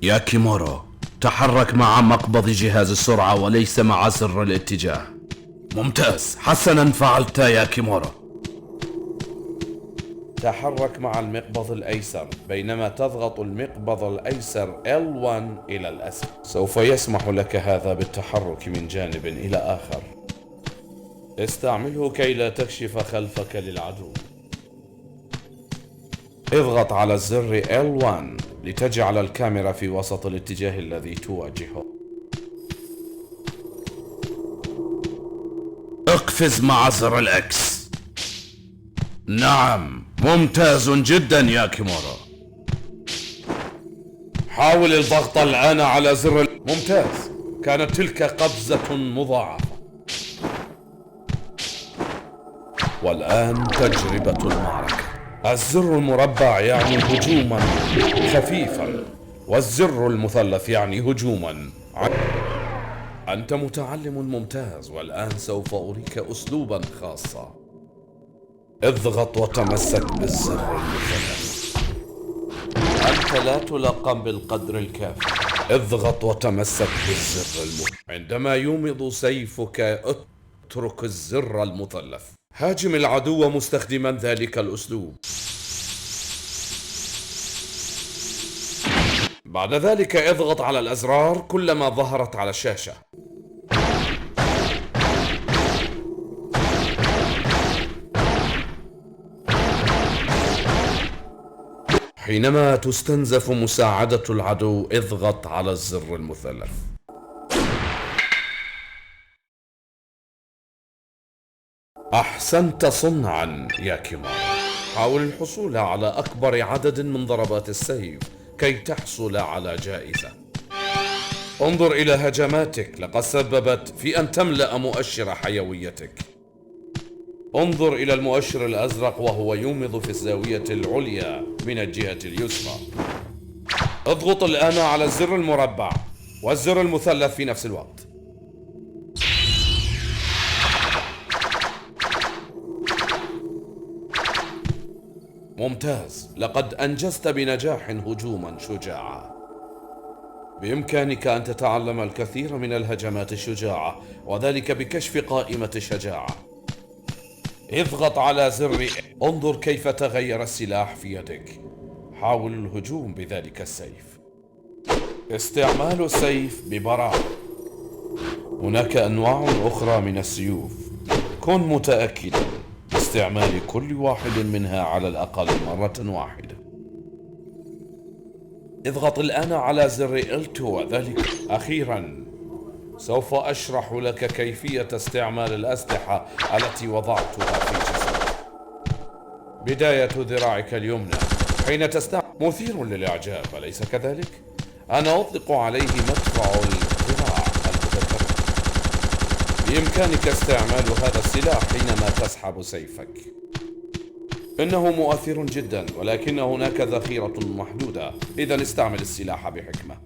ياكيمارو، تحرك مع مقبض جهاز السرعة وليس مع زر الاتجاه. ممتاز، حسنا فعلت ياكيمارو. تحرك مع المقبض الأيسر بينما تضغط المقبض الأيسر L1 إلى الأسفل. سوف يسمح لك هذا بالتحرك من جانب إلى آخر. استعمله كي لا تكشف خلفك للعدو. اضغط على الزر L1 لتجعل الكاميرا في وسط الاتجاه الذي تواجهه. اقفز مع زر الإكس. نعم، ممتاز جدا ياكيمارو. حاول الضغط الآن على زر ممتاز، كانت تلك قفزة مضاعفة. والآن تجربة المعركة. الزر المربع يعني هجوما خفيفا، والزر المثلث يعني هجوما. أنت متعلم ممتاز، والآن سوف أريك أسلوبا خاصا. اضغط وتمسك بالزر المثلث. أنت لا تلقم بالقدر الكافي. اضغط وتمسك بالزر عندما يومض سيفك اترك الزر المثلث. هاجم العدو مستخدما ذلك الأسلوب. بعد ذلك اضغط على الأزرار كلما ظهرت على الشاشة. حينما تستنزف مساعدة العدو اضغط على الزر المثلث. أحسنت صنعا ياكيمارو. حاول الحصول على أكبر عدد من ضربات السيف كي تحصل على جائزة. انظر إلى هجماتك، لقد سببت في أن تملأ مؤشر حيويتك. انظر إلى المؤشر الأزرق وهو يومض في الزاوية العليا من الجهة اليسرى. اضغط الآن على الزر المربع والزر المثلث في نفس الوقت. ممتاز، لقد أنجزت بنجاح هجوما شجاعا. بإمكانك أن تتعلم الكثير من الهجمات الشجاعة، وذلك بكشف قائمة الشجاعة. اضغط على زر. انظر كيف تغير السلاح في يدك. حاول الهجوم بذلك السيف. استعمال السيف ببراعة. هناك أنواع أخرى من السيوف، كن متأكدا باستعمال كل واحد منها على الأقل مرة واحدة. اضغط الآن على زر L2 وذلك أخيرا. سوف أشرح لك كيفية استعمال الأسلحة التي وضعتها في جسدك. بداية ذراعك اليمنى حين تستعمل مثير للإعجاب، أليس كذلك؟ أنا أطلق عليه مدفع الذراع المتكرر. بإمكانك استعمال هذا السلاح حينما تسحب سيفك. إنه مؤثر جدا، ولكن هناك ذخيرة محدودة، إذا استعمل السلاح بحكمة.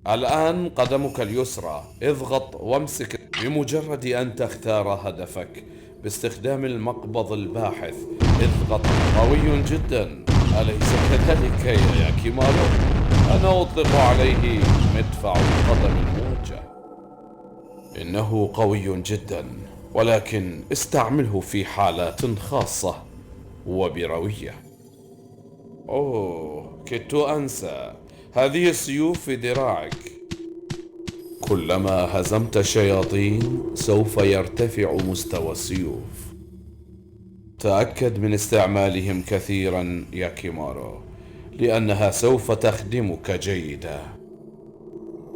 الآن قدمك اليسرى، اضغط وامسك. بمجرد أن تختار هدفك باستخدام المقبض الباحث اضغط. قوي جدا، أليس كذلك يا ياكيمارو؟ أنا أطلق عليه مدفع القدم الموجه. إنه قوي جدا، ولكن استعمله في حالات خاصة وبروية. أوه، كدت أنسى، هذه السيوف في ذراعك. كلما هزمت الشياطين سوف يرتفع مستوى السيوف. تأكد من استعمالهم كثيرا ياكيمارو، لأنها سوف تخدمك جيدا.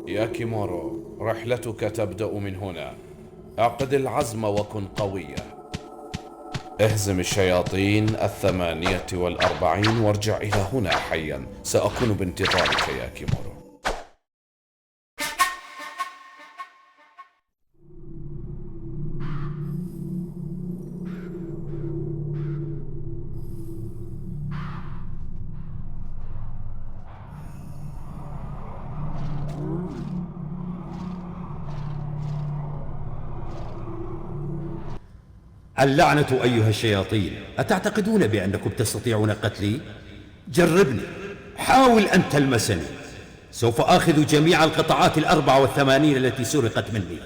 ياكيمارو، رحلتك تبدأ من هنا. اعقد العزم وكن قوية. اهزم الشياطين 48 وارجع إلى هنا حيا. سأكون بانتظارك ياكيمارو. اللعنة أيها الشياطين، أتعتقدون بأنكم تستطيعون قتلي؟ جربني، حاول أن تلمسني. سوف آخذ جميع القطعات 84 التي سرقت مني.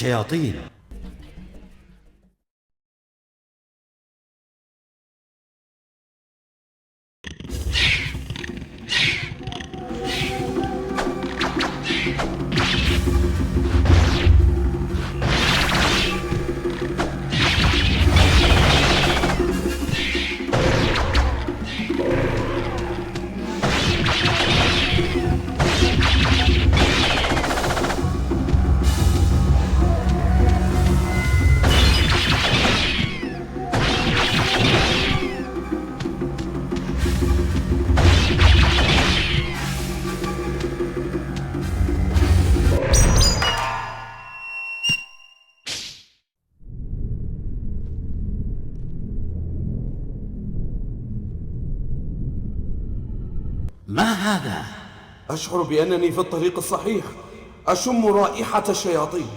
شياطين. ما هذا؟ أشعر بأنني في الطريق الصحيح. أشم رائحة الشياطين.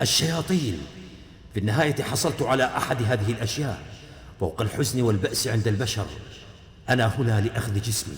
الشياطين. في النهاية حصلت على أحد هذه الأشياء. فوق الحزن والبأس عند البشر، أنا هنا لأخذ جسمي.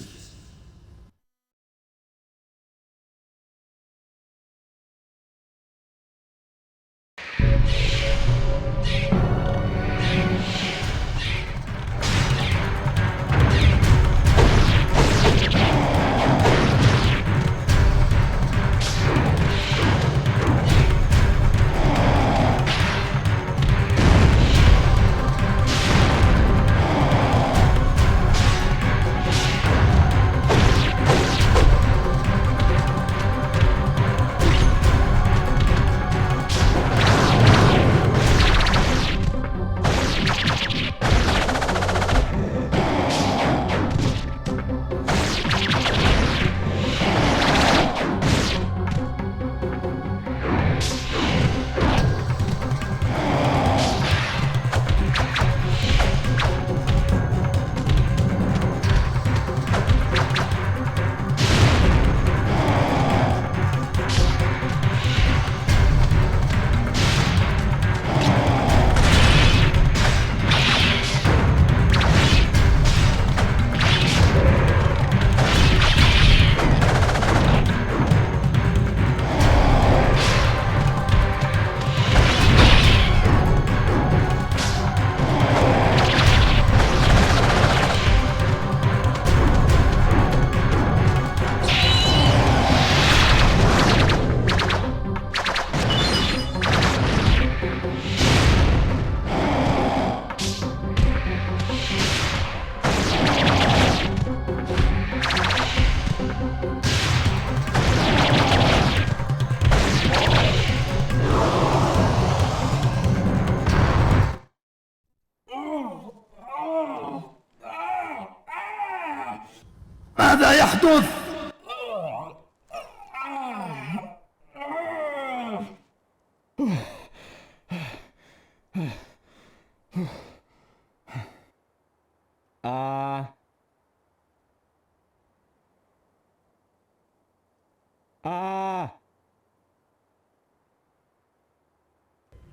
ماذا يحدث؟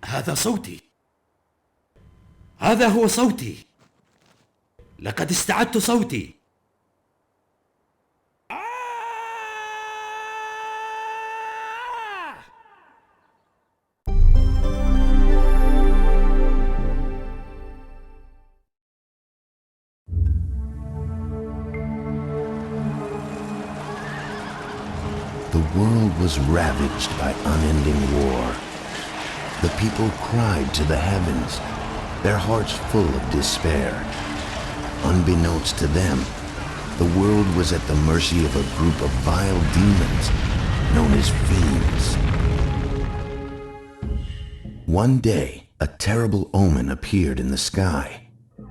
هذا صوتي. هذا هو صوتي. لقد استعدت صوتي. The world was ravaged by unending war. The people cried to the heavens, their hearts full of despair. Unbeknownst to them, the world was at the mercy of a group of vile demons known as fiends. One day, a terrible omen appeared in the sky.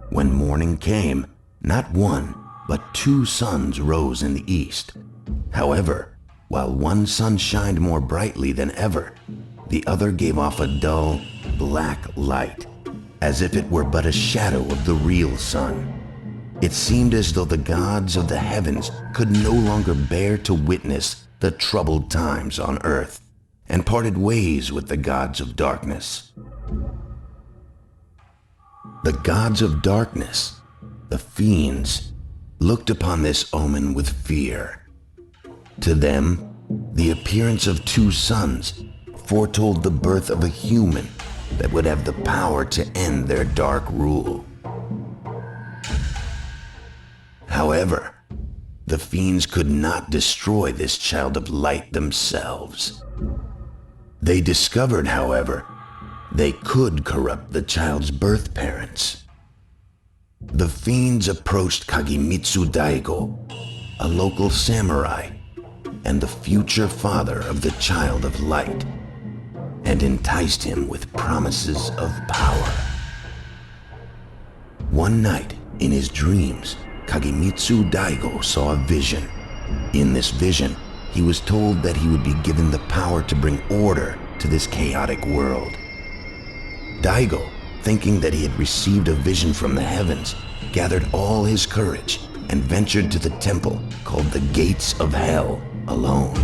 When morning came, not one, but two suns rose in the east. However, while one sun shined more brightly than ever, the other gave off a dull, black light, as if it were but a shadow of the real sun. It seemed as though the gods of the heavens could no longer bear to witness the troubled times on earth, and parted ways with the gods of darkness. The gods of darkness, the fiends, looked upon this omen with fear. To them, the appearance of two suns foretold the birth of a human that would have the power to end their dark rule. However, the fiends could not destroy this child of light themselves. They discovered, however, they could corrupt the child's birth parents. The fiends approached Kagemitsu Daigo, a local samurai, and the future father of the child of light, and enticed him with promises of power. One night, in his dreams, Kagemitsu Daigo saw a vision. In this vision, he was told that he would be given the power to bring order to this chaotic world. Daigo, thinking that he had received a vision from the heavens, gathered all his courage and ventured to the temple called the Gates of Hell alone.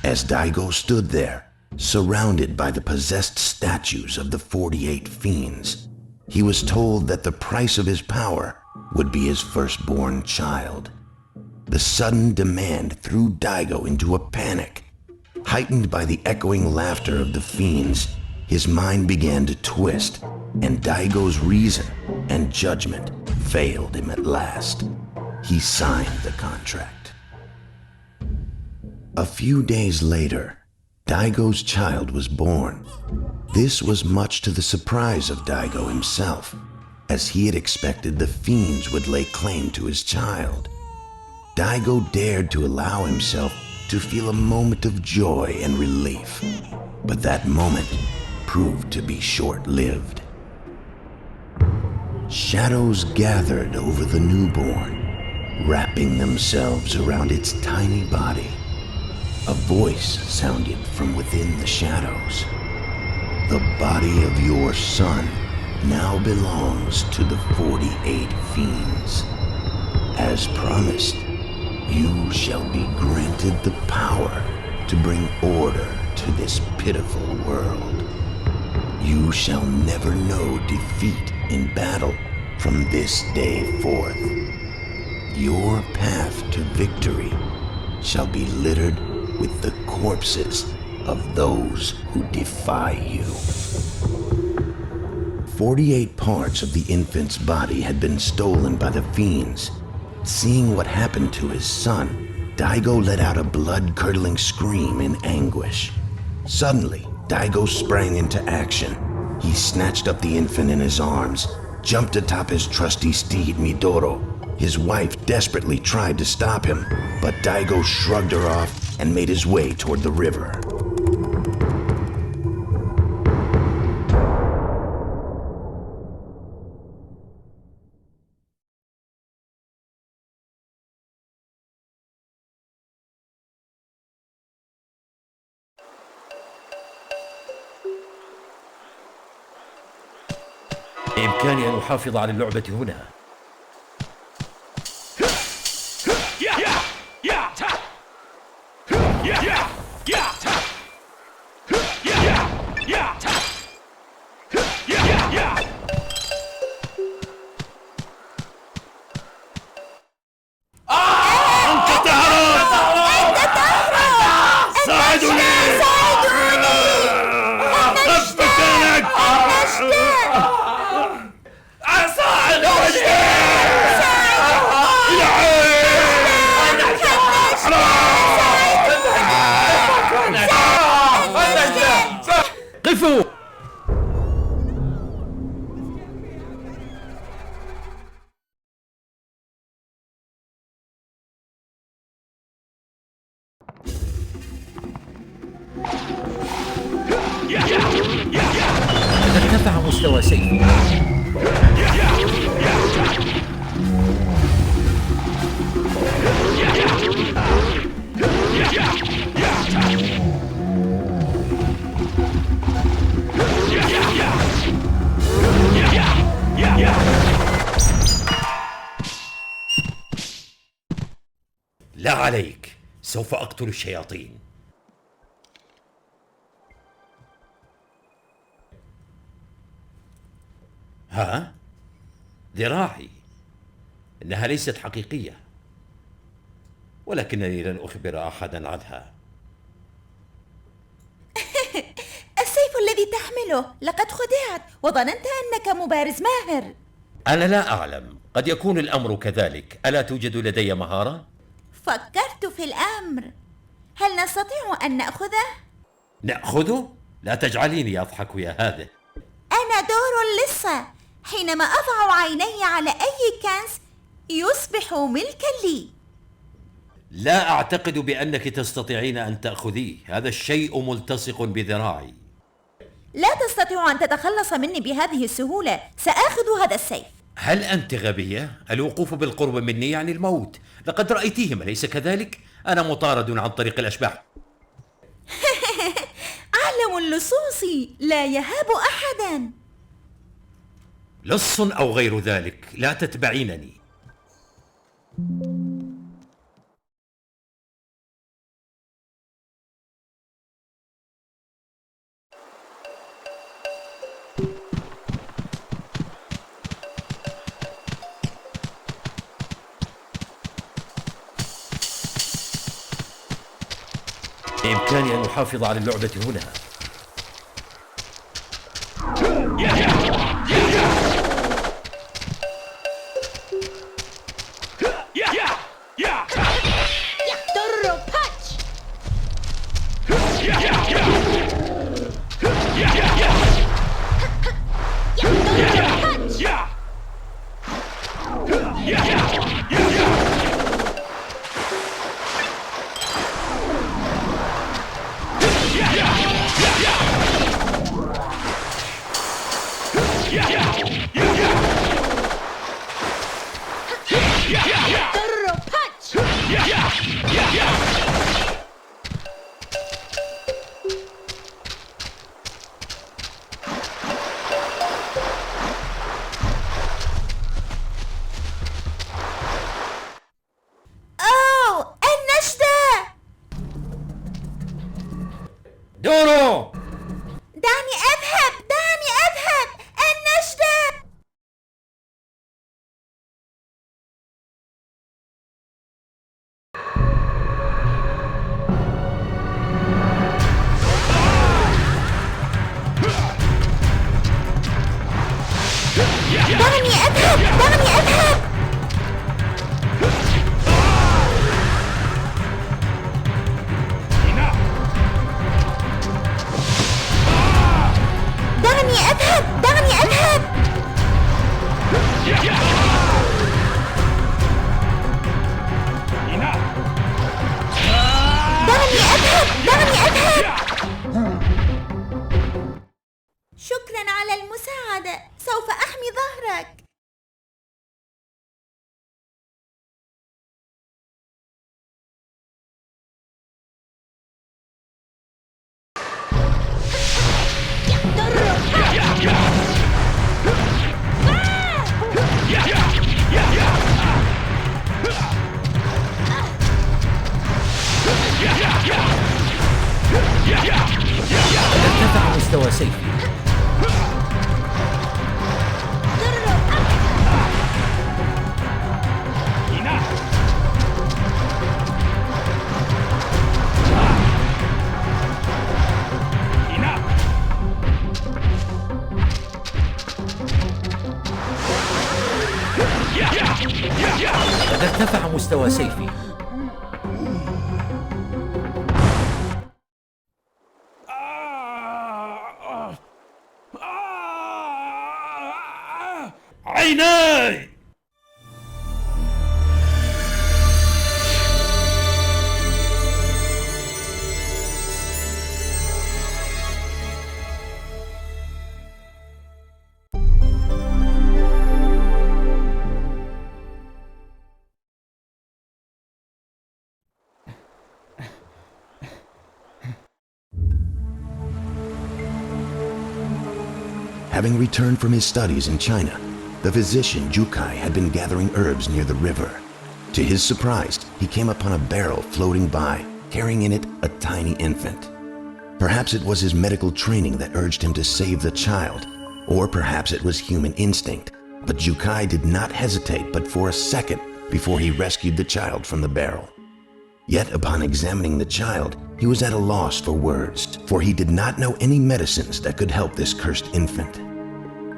As Daigo stood there, surrounded by the possessed statues of the 48 fiends, he was told that the price of his power would be his firstborn child. The sudden demand threw Daigo into a panic. Heightened by the echoing laughter of the fiends, his mind began to twist, and Daigo's reason and judgment failed him at last. He signed the contract. A few days later, Daigo's child was born. This was much to the surprise of Daigo himself, as he had expected the fiends would lay claim to his child. Daigo dared to allow himself to feel a moment of joy and relief, but that moment proved to be short-lived. Shadows gathered over the newborn, wrapping themselves around its tiny body. A voice sounded from within the shadows. The body of your son now belongs to the 48 fiends. As promised, you shall be granted the power to bring order to this pitiful world. You shall never know defeat in battle from this day forth. Your path to victory shall be littered with the corpses of those who defy you. 48 parts of the infant's body had been stolen by the fiends. Seeing what happened to his son, Daigo let out a blood-curdling scream in anguish. Suddenly, Daigo sprang into action. He snatched up the infant in his arms, jumped atop his trusty steed Midoro. His wife desperately tried to stop him, but Daigo shrugged her off and made his way toward the river. بإمكاني أن أحافظ على اللعبة هنا. قفوا! قد ارتفع مستوى سيفه. لا عليك، سوف أقتل الشياطين. ها؟ ذراعي، إنها ليست حقيقية، ولكنني لن أخبر أحدا عنها. السيف الذي تحمله، لقد خدعت وظننت أنك مبارز ماهر. أنا لا أعلم، قد يكون الأمر كذلك. ألا توجد لدي مهارة؟ فكرت في الأمر. هل نستطيع أن نأخذه؟ نأخذه؟ لا تجعليني أضحك يا هذا. أنا دور اللصة، حينما أضع عيني على أي كنز يصبح ملكا لي. لا أعتقد بأنك تستطيعين أن تأخذيه، هذا الشيء ملتصق بذراعي. لا تستطيع أن تتخلص مني بهذه السهولة، سآخذ هذا السيف. هل أنت غبية؟ الوقوف بالقرب مني يعني الموت، لقد رأيتيهم أليس كذلك؟ أنا مطارد عن طريق الأشباح. علم اللصوص لا يهاب أحدا. لص أو غير ذلك، لا تتبعينني. بإمكاني أن أحافظ على اللعبة هنا. دورو! دعني أذهب! دعني أذهب! النجدة! دعني أذهب! دعني أذهب! دعني أذهب! دعني أذهب! دعني أذهب! دعني أذهب! شكرا على المساعدة، سوف أحمي ظهرك. ارتفع مستوى سيفي. قد ارتفع مستوى سيفي. عيناي! Having returned from his studies in China, the physician Jukai had been gathering herbs near the river. To his surprise, he came upon a barrel floating by, carrying in it a tiny infant. Perhaps it was his medical training that urged him to save the child, or perhaps it was human instinct, but Jukai did not hesitate but for a second before he rescued the child from the barrel. Yet upon examining the child, he was at a loss for words, for he did not know any medicines that could help this cursed infant.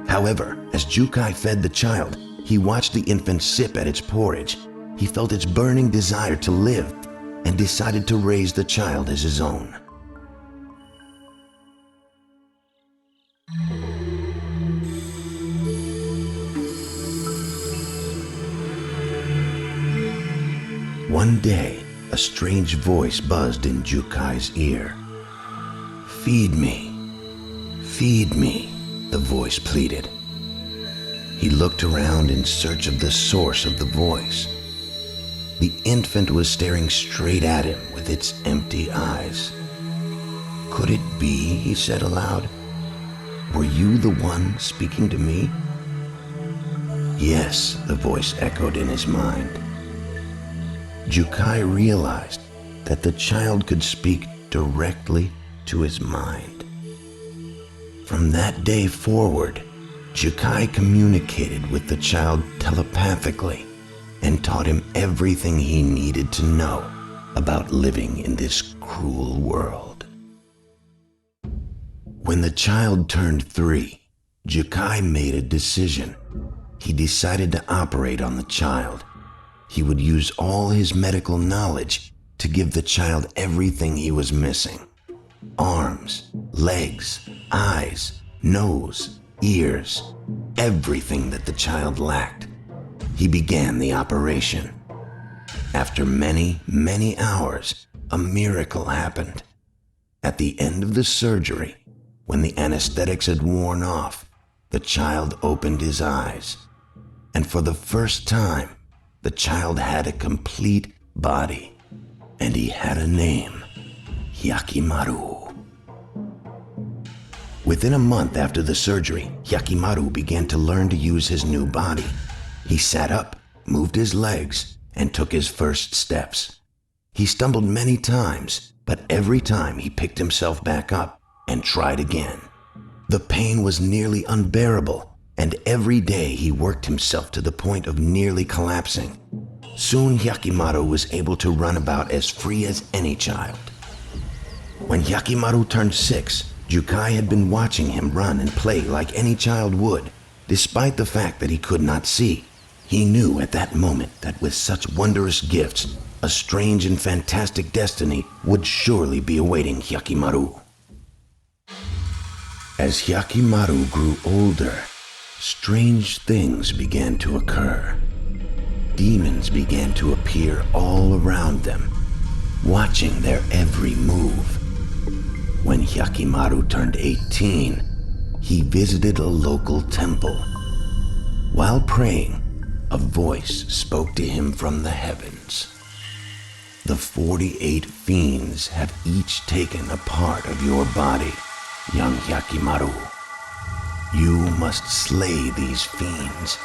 However, as Jukai fed the child, he watched the infant sip at its porridge. He felt its burning desire to live and decided to raise the child as his own. One day, a strange voice buzzed in Jukai's ear. "Feed me, feed me," the voice pleaded. He looked around in search of the source of the voice. The infant was staring straight at him with its empty eyes. "Could it be?" he said aloud. "Were you the one speaking to me?" "Yes," the voice echoed in his mind. Jukai realized that the child could speak directly to his mind. From that day forward, Jukai communicated with the child telepathically and taught him everything he needed to know about living in this cruel world. When the child turned 3, Jukai made a decision. He decided to operate on the child. He would use all his medical knowledge to give the child everything he was missing. Arms, legs, eyes, nose, ears, everything that the child lacked. He began the operation. After many, many hours, a miracle happened. At the end of the surgery, when the anesthetics had worn off, the child opened his eyes. And for the first time, the child had a complete body. And he had a name, Hyakimaru. Within a month after the surgery, Hyakimaru began to learn to use his new body. He sat up, moved his legs, and took his first steps. He stumbled many times, but every time he picked himself back up and tried again. The pain was nearly unbearable, and every day he worked himself to the point of nearly collapsing. Soon Hyakimaru was able to run about as free as any child. When Hyakimaru turned 6, Jukai had been watching him run and play like any child would. Despite the fact that he could not see, he knew at that moment that with such wondrous gifts, a strange and fantastic destiny would surely be awaiting Hyakimaru. As Hyakimaru grew older, strange things began to occur. Demons began to appear all around them, watching their every move. When Hyakimaru turned 18, he visited a local temple. While praying, a voice spoke to him from the heavens. The 48 fiends have each taken a part of your body, young Hyakimaru. You must slay these fiends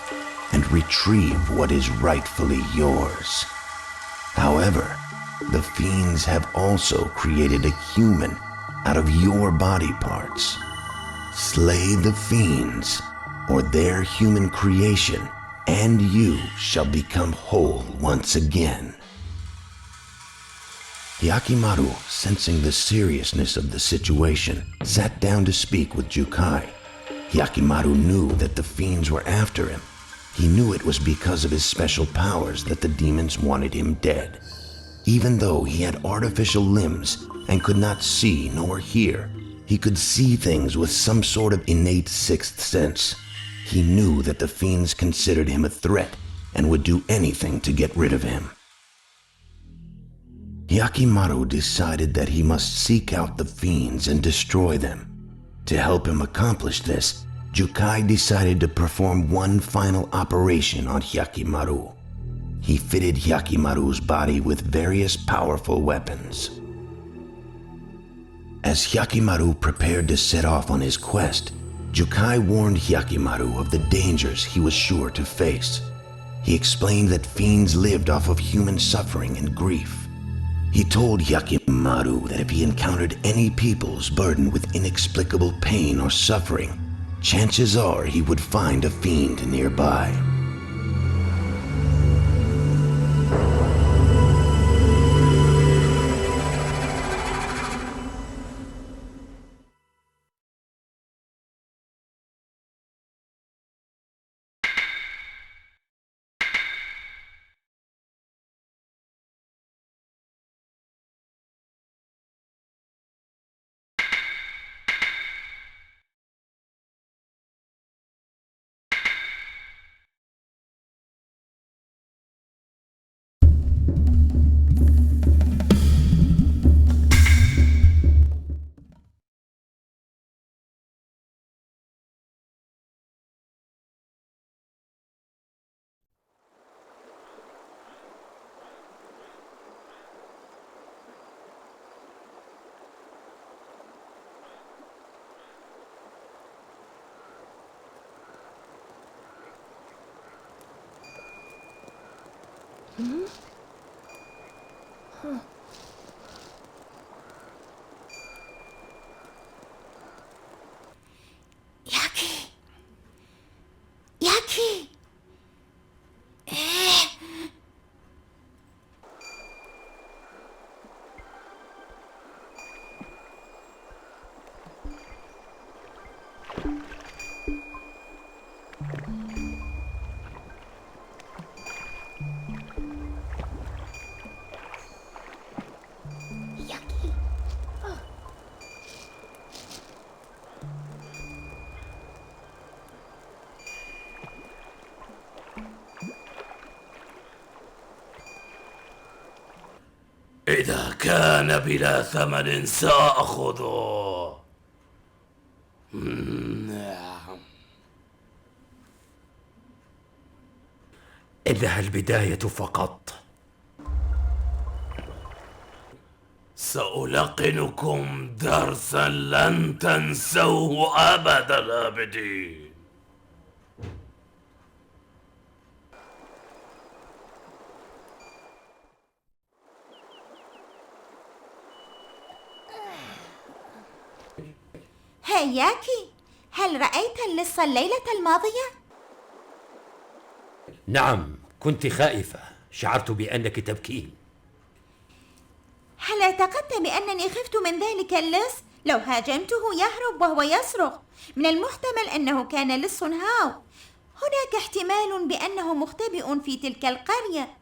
and retrieve what is rightfully yours. However, the fiends have also created a human out of your body parts. Slay the fiends, or their human creation, and you shall become whole once again. Hyakimaru, sensing the seriousness of the situation, sat down to speak with Jukai. Hyakimaru knew that the fiends were after him. He knew it was because of his special powers that the demons wanted him dead. Even though he had artificial limbs and could not see nor hear, he could see things with some sort of innate sixth sense. He knew that the fiends considered him a threat and would do anything to get rid of him. Hyakimaru decided that he must seek out the fiends and destroy them. To help him accomplish this, Jukai decided to perform one final operation on Hyakimaru. He fitted Hyakimaru's body with various powerful weapons. As Hyakimaru prepared to set off on his quest, Jukai warned Hyakimaru of the dangers he was sure to face. He explained that fiends lived off of human suffering and grief. He told Hyakimaru that if he encountered any peoples burdened with inexplicable pain or suffering, chances are he would find a fiend nearby. ياكي إذا كان بلا ثمن سأخذه. إنها البداية فقط. سألقنكم درسا لن تنسوه أبد الآبدين. هياكي، هل رأيت اللص الليلة الماضية؟ نعم، كنت خائفة، شعرت بأنك تبكين. هل اعتقدت بأنني خفت من ذلك اللص؟ لو هاجمته يهرب وهو يصرخ. من المحتمل أنه كان لص هاو. هناك احتمال بأنه مختبئ في تلك القرية.